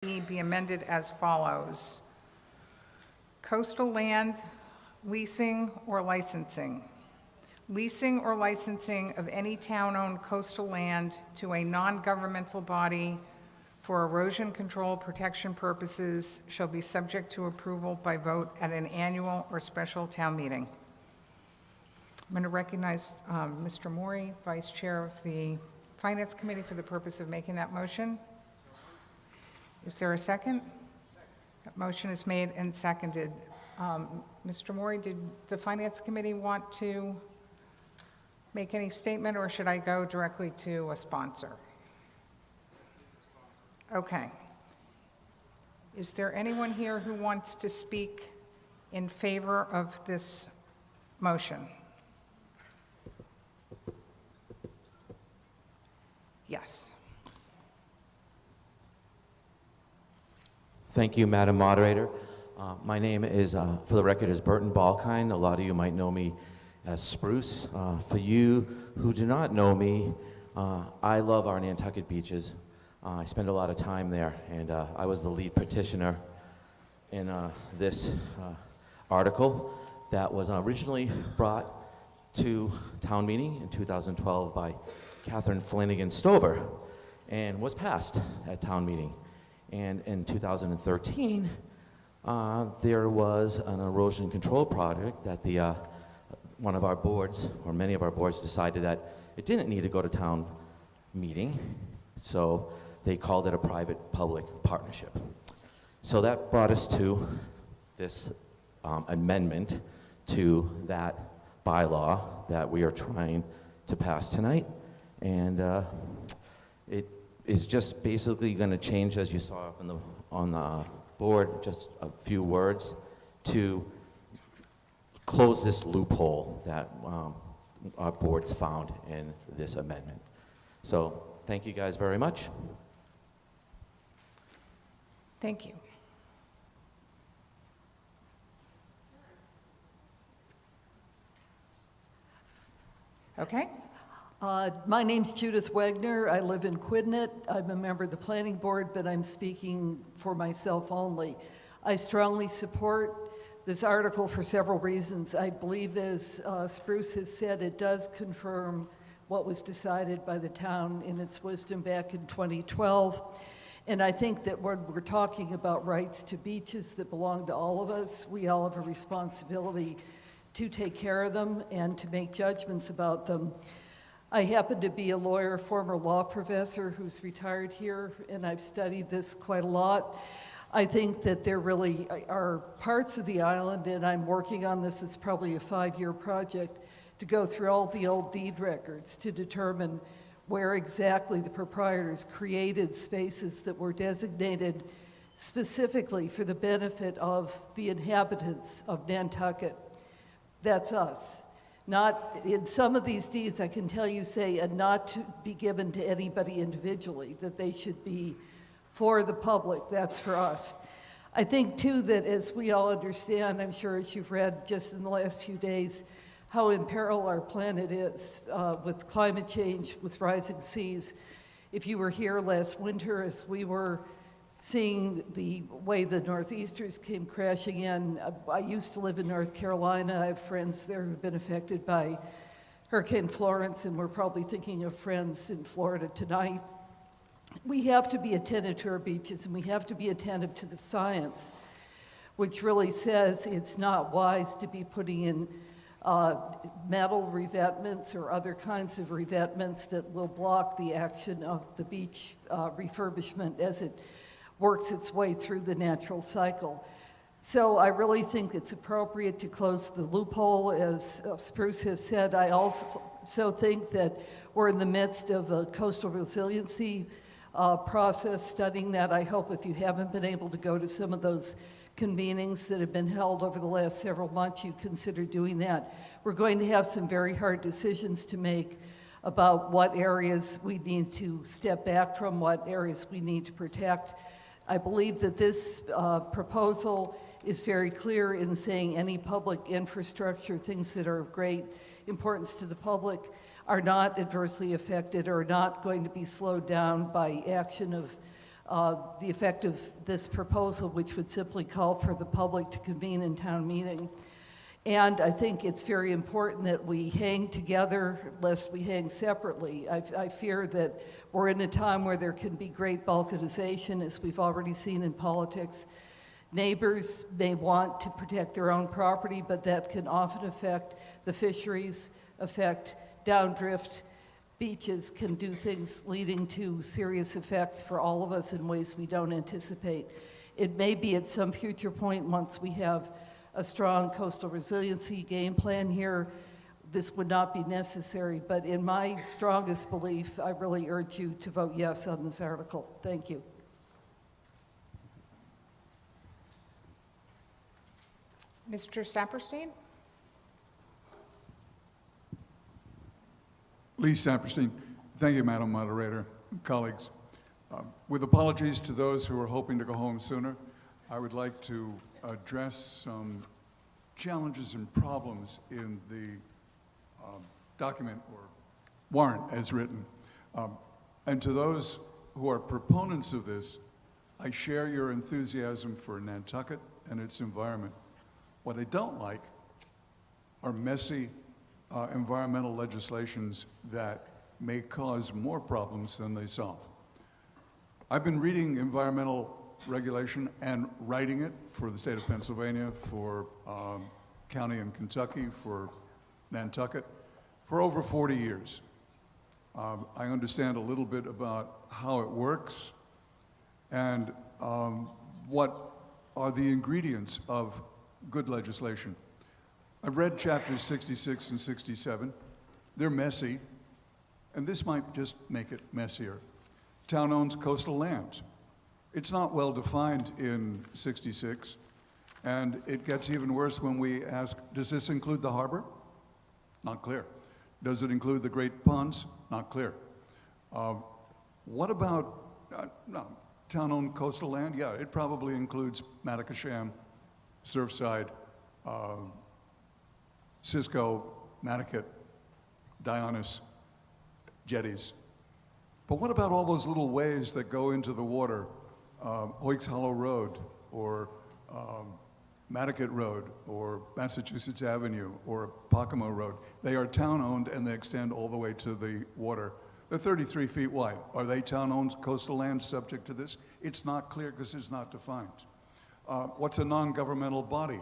be amended as follows. Coastal land leasing or licensing. Leasing or licensing of any town-owned coastal land to a non-governmental body for erosion control protection purposes shall be subject to approval by vote at an annual or special town meeting. I'm going to recognize Mr. Maury, Vice Chair of the Finance Committee, for the purpose of making that motion. Is there a second? That motion is made and seconded. Mr. Maury, did the Finance Committee want to make any statement, or should I go directly to a sponsor? Okay. Is there anyone here who wants to speak in favor of this motion? Yes. Thank you, Madam Moderator. My name is, for the record, is Burton Balkine. A lot of you might know me as Spruce. For you who do not know me, I love our Nantucket beaches. I spend a lot of time there, and I was the lead petitioner in this article that was originally brought to town meeting in 2012 by Catherine Flanagan Stover and was passed at town meeting. And in 2013, there was an erosion control project that the one of our boards, or many of our boards, decided that it didn't need to go to town meeting, so they called it a private-public partnership. So that brought us to this amendment to that bylaw that we are trying to pass tonight. And it is just basically going to change, as you saw on the board, just a few words to close this loophole that our boards found in this amendment. So thank you guys very much. Thank you. Okay. My name's Judith Wagner. I live in Quidnet. I'm a member of the planning board, but I'm speaking for myself only. I strongly support this article for several reasons. I believe, as Spruce has said, it does confirm what was decided by the town in its wisdom back in 2012. And I think that when we're talking about rights to beaches that belong to all of us, we all have a responsibility to take care of them and to make judgments about them. I happen to be a lawyer, former law professor who's retired here, and I've studied this quite a lot. I think that there really are parts of the island, and I'm working on this, it's probably a 5-year project, to go through all the old deed records to determine where exactly the proprietors created spaces that were designated specifically for the benefit of the inhabitants of Nantucket. That's us. Not in some of these deeds, I can tell you, say, and not to be given to anybody individually, that they should be for the public. That's for us. I think, too, that as we all understand, I'm sure as you've read just in the last few days, how in peril our planet is with climate change, with rising seas. If you were here last winter as we were seeing the way the northeasters came crashing in, I used to live in North Carolina. I have friends there who've been affected by Hurricane Florence, and we're probably thinking of friends in Florida tonight. We have to be attentive to our beaches, and we have to be attentive to the science, which really says it's not wise to be putting in metal revetments or other kinds of revetments that will block the action of the beach refurbishment as it works its way through the natural cycle. So I really think it's appropriate to close the loophole, as Spruce has said. I also think that we're in the midst of a coastal resiliency process, studying that. I hope if you haven't been able to go to some of those convenings that have been held over the last several months, you consider doing that. We're going to have some very hard decisions to make about what areas we need to step back from, what areas we need to protect. I believe that this proposal is very clear in saying any public infrastructure, things that are of great importance to the public, are not adversely affected or not going to be slowed down by action of the effect of this proposal, which would simply call for the public to convene in town meeting. And I think it's very important that we hang together lest we hang separately. I fear that we're in a time where there can be great balkanization, as we've already seen in politics. Neighbors may want to protect their own property, but that can often affect the fisheries, affect downdrift. Beaches can do things leading to serious effects for all of us in ways we don't anticipate. It may be at some future point, once we have a strong coastal resiliency game plan here, this would not be necessary. But in my strongest belief, I really urge you to vote yes on this article. Thank you. Mr. Saperstein? Lee Saperstein. Thank you, Madam Moderator, colleagues. With apologies to those who are hoping to go home sooner, I would like to address some challenges and problems in the document or warrant as written. And to those who are proponents of this, I share your enthusiasm for Nantucket and its environment. What I don't like are messy environmental legislations that may cause more problems than they solve. I've been reading environmental regulation and writing it for the state of Pennsylvania, for county in Kentucky, for Nantucket, for over 40 years. I understand a little bit about how it works and what are the ingredients of good legislation. I've read chapters 66 and 67. They're messy, and this might just make it messier. Town owns coastal land. It's not well defined in 66, and it gets even worse when we ask, does this include the harbor? Not clear. Does it include the Great Ponds? Not clear. What about town-owned coastal land? Yeah, it probably includes Matacasham, Surfside, Cisco, Mattocket, Dionys, jetties. But what about all those little ways that go into the water? Hoyks Hollow Road, or Mattocket Road, or Massachusetts Avenue, or Pocomo Road. They are town-owned and they extend all the way to the water. They're 33 feet wide. Are they town-owned coastal lands subject to this? It's not clear because it's not defined. What's a non-governmental body?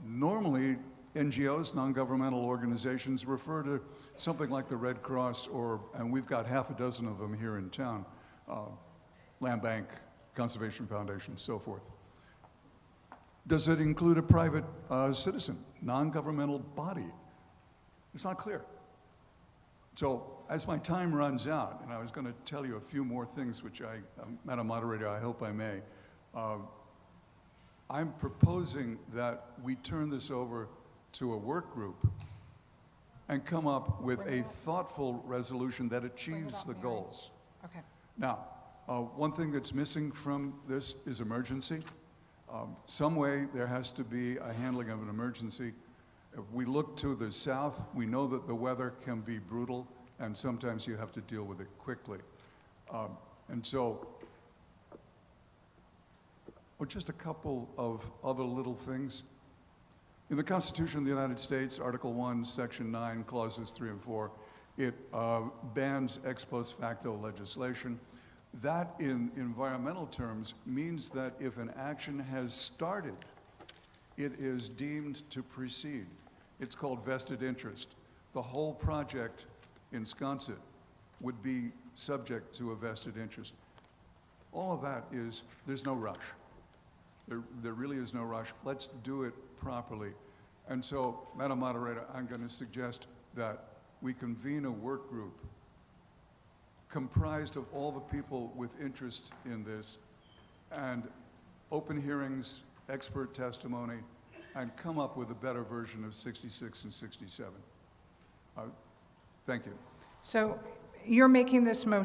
Normally, NGOs, non-governmental organizations, refer to something like the Red Cross, and we've got half a dozen of them here in town, Land Bank, Conservation Foundation, so forth. Does it include a private citizen, non-governmental body? It's not clear. So as my time runs out, and I was going to tell you a few more things, which Madam Moderator, I hope I may, I'm proposing that we turn this over to a work group and come up with a thoughtful resolution that achieves the goals. Okay. Now, one thing that's missing from this is emergency. Some way there has to be a handling of an emergency. If we look to the south, we know that the weather can be brutal, and sometimes you have to deal with it quickly. And so, just a couple of other little things. In the Constitution of the United States, Article 1, Section 9, Clauses 3 and 4, it bans ex post facto legislation. That, in environmental terms, means that if an action has started, it is deemed to proceed. It's called vested interest. The whole project in Sconset would be subject to a vested interest. All of that is, there's no rush. There really is no rush. Let's do it properly. And so, Madam Moderator, I'm going to suggest that we convene a work group comprised of all the people with interest in this, and open hearings, expert testimony, and come up with a better version of 66 and 67. Thank you. So you're making this motion